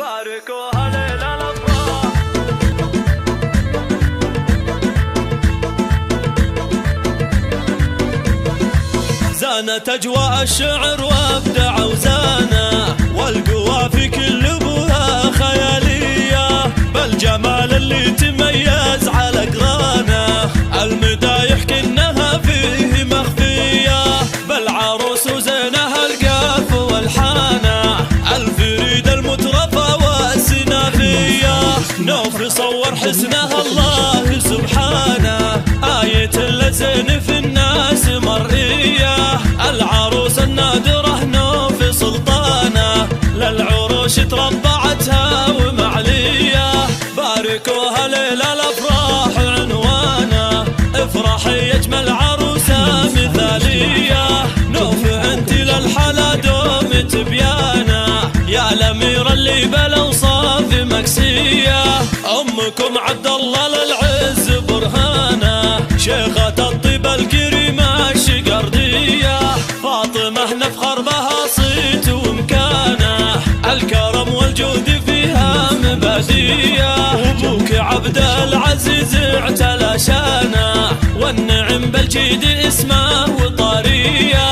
باركوها ليلة الأفراح. زانت أجواء الشعر وابدع وزانا، والقوافي كل ابوها خيالية، بالجمال اللي تميز على قرانه، المدايح كنها فيه مخفية، بالعروس وزينها القاف والحانه، الفريد المترفة والسنافية، نوف يصور حسنها الله سبحانه، آية الزين في الناس مرئية، العروس النادرة نوف سلطانه، للعروش تربعتها ومعلية، باركوها ليلة الأفراح عنوانه، افرحي يجمل عروسة مثالية، نوف انت للحلا دوم تبيانه، يا الأميرة اللي بالأوصاف مكسية، أمكم عبد الله للعز برهانه، شيخة الطيب الكريمة الشقردية، فاطمة نفخر بها صيت ومكانه، الكرم والجود فيها مبادية، أبوك عبد العزيز اعتلى شانه، والنعم بالجيد اسمه وطارية،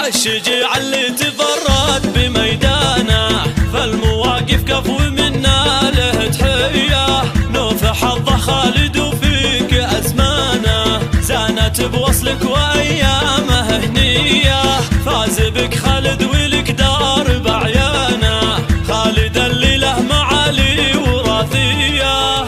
الشجيع اللي تفرد بميدانه، فالمواقف كفو منا له تحية، نوف حظه خالد وفيك أزمانه، زانت بوصلك وأيامه هنية، فاز بك خالد ولك دار بعيانه، خالد اللي له معالي وراثية.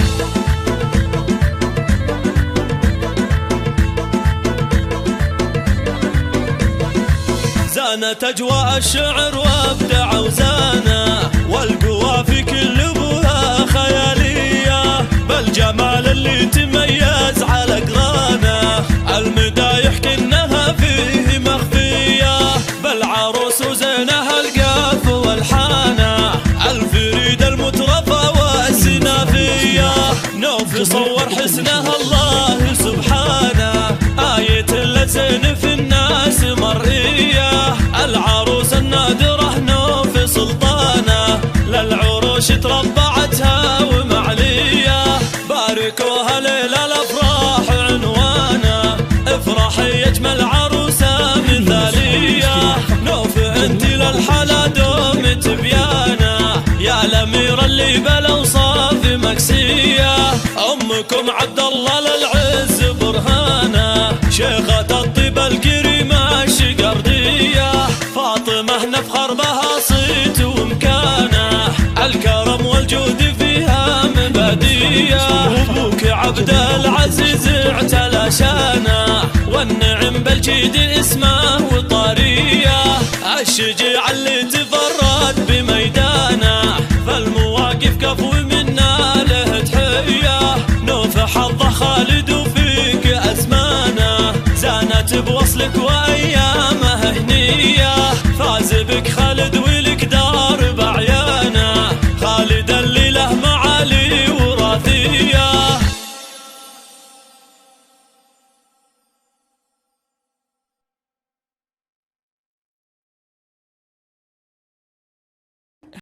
زانت أجواء الشعر وابدع وزانا، والقوافي كل ابوها خيالية، بالجمال اللي تميز على قرانه، المدايح كنها فيه مخفية، بالعروس وزينها القاف والحانه، الفريد المترفة والسنافية، نوف يصور حسنها الله سبحانه، آية الزين في الناس مرئية، العروس النادرة نوف سلطانه، للعروش تربعتها ومعلية، باركوها ليلة الأفراح عنوانه، افرحي يجمل عروسة مثالية، نوف انت للحلا دوم تبيانه، يا الأميرة اللي بالأوصاف مكسية، أمكم عبد الله للعز برهانه، شيخة الطيب الكريمة الشقردية، فاطمة نفخر بها صيت ومكانه، الكرم والجود فيها مبادية، أبوك عبد العزيز اعتلى شانه، والنعم بالجيد اسمه وطارية، الشجيع اللي تفرد بميدانه، فالمواقف كفو منا له تحية، نوف حظه خالد وفيك أزمانه، زانت بوصلك